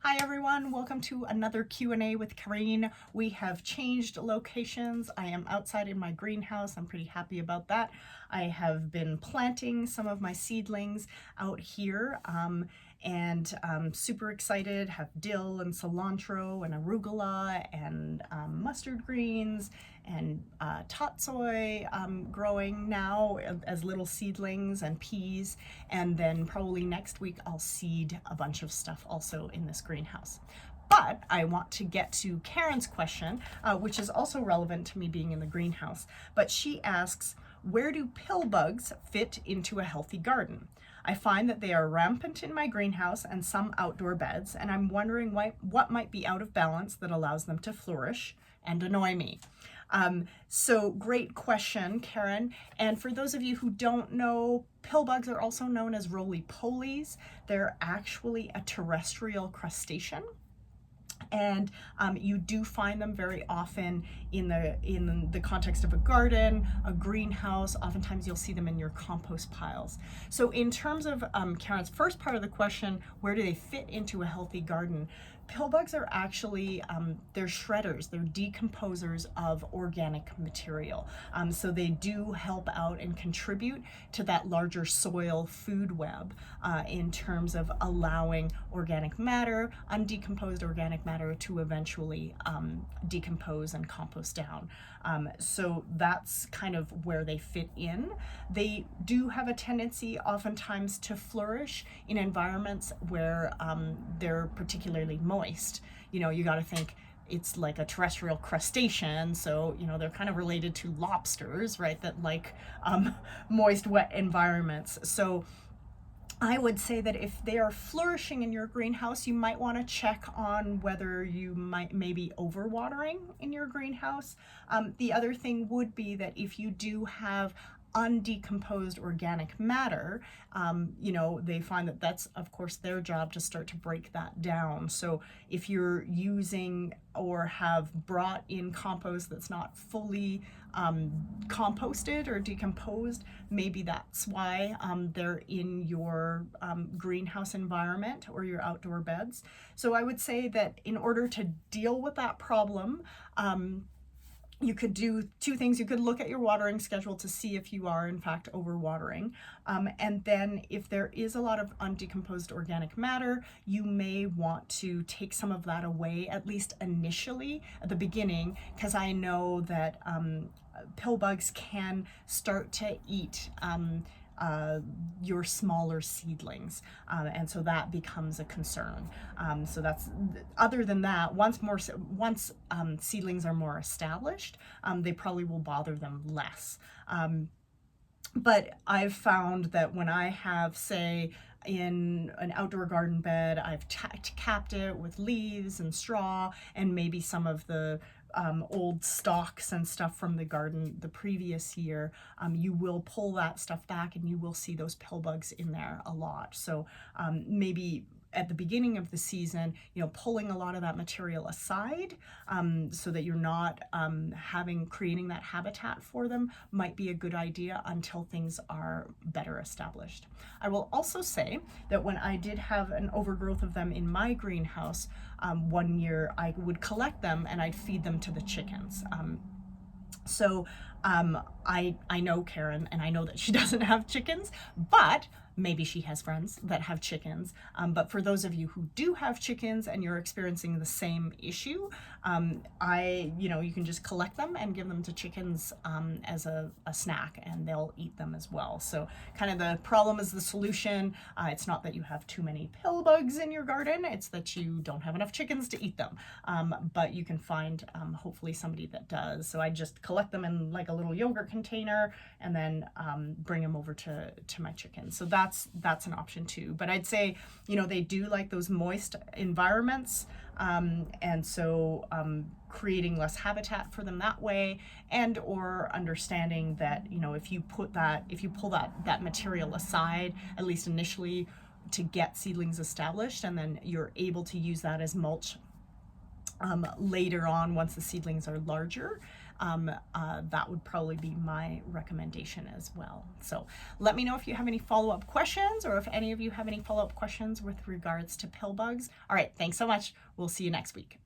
Hi everyone, welcome to another Q&A with Kareen. We have changed locations. I am outside in my greenhouse. I'm pretty happy about that. I have been planting some of my seedlings out here and I'm super excited. Have dill and cilantro and arugula and mustard greens and tatsoi growing now as little seedlings and peas, and then probably next week I'll seed a bunch of stuff also in this greenhouse. But I want to get to Karen's question, which is also relevant to me being in the greenhouse. But she asks, where do pill bugs fit into a healthy garden? I find that they are rampant in my greenhouse and some outdoor beds, and I'm wondering what might be out of balance that allows them to flourish and annoy me. So great question, Karen. And for those of you who don't know, pill bugs are also known as roly-polies. They're actually a terrestrial crustacean. And you do find them very often in the context of a garden, a greenhouse. Oftentimes you'll see them in your compost piles. So in terms of Karen's first part of the question, where do they fit into a healthy garden? Pill bugs are actually, they're shredders, they're decomposers of organic material. So they do help out and contribute to that larger soil food web in terms of allowing organic matter, undecomposed organic matter, to eventually decompose and compost down. So that's kind of where they fit in. They do have a tendency oftentimes to flourish in environments where they're particularly moist. You know, you got to think it's like a terrestrial crustacean, so you know they're kind of related to lobsters, right, that like moist, wet environments. So I would say that if they are flourishing in your greenhouse, you might want to check on whether you may be overwatering in your greenhouse. The other thing would be that if you do have undecomposed organic matter, you know, they find that that's of course their job to start to break that down. So if you're using or have brought in compost that's not fully composted or decomposed, maybe that's why they're in your greenhouse environment or your outdoor beds. So I would say that in order to deal with that problem, you could do two things. You could look at your watering schedule to see if you are in fact overwatering. And then if there is a lot of undecomposed organic matter, you may want to take some of that away, at least initially at the beginning, because I know that pill bugs can start to eat your smaller seedlings, and so that becomes a concern. So that's, other than that, once seedlings are more established, they probably will bother them less. But I've found that when I have, say, in an outdoor garden bed, I've capped it with leaves and straw and maybe some of the old stalks and stuff from the garden the previous year, you will pull that stuff back and you will see those pill bugs in there a lot. So maybe at the beginning of the season, you know, pulling a lot of that material aside so that you're not creating that habitat for them might be a good idea until things are better established. I will also say that when I did have an overgrowth of them in my greenhouse, one year I would collect them and I'd feed them to the chickens. So I know Karen, and I know that she doesn't have chickens, but maybe she has friends that have chickens. But for those of you who do have chickens and you're experiencing the same issue, you can just collect them and give them to chickens as a snack, and they'll eat them as well. So kind of the problem is the solution. It's not that you have too many pill bugs in your garden, it's that you don't have enough chickens to eat them. But you can find hopefully somebody that does. So I just collect them in like a little yogurt container and then bring them over to my chickens. So that's an option too. But I'd say, you know, they do like those moist environments, and so creating less habitat for them that way, and or understanding that, you know, if you pull that material aside, at least initially, to get seedlings established, and then you're able to use that as mulch later on once the seedlings are larger, that would probably be my recommendation as well. So let me know if you have any follow-up questions, or if any of you have any follow-up questions with regards to pill bugs. All right, thanks so much. We'll see you next week.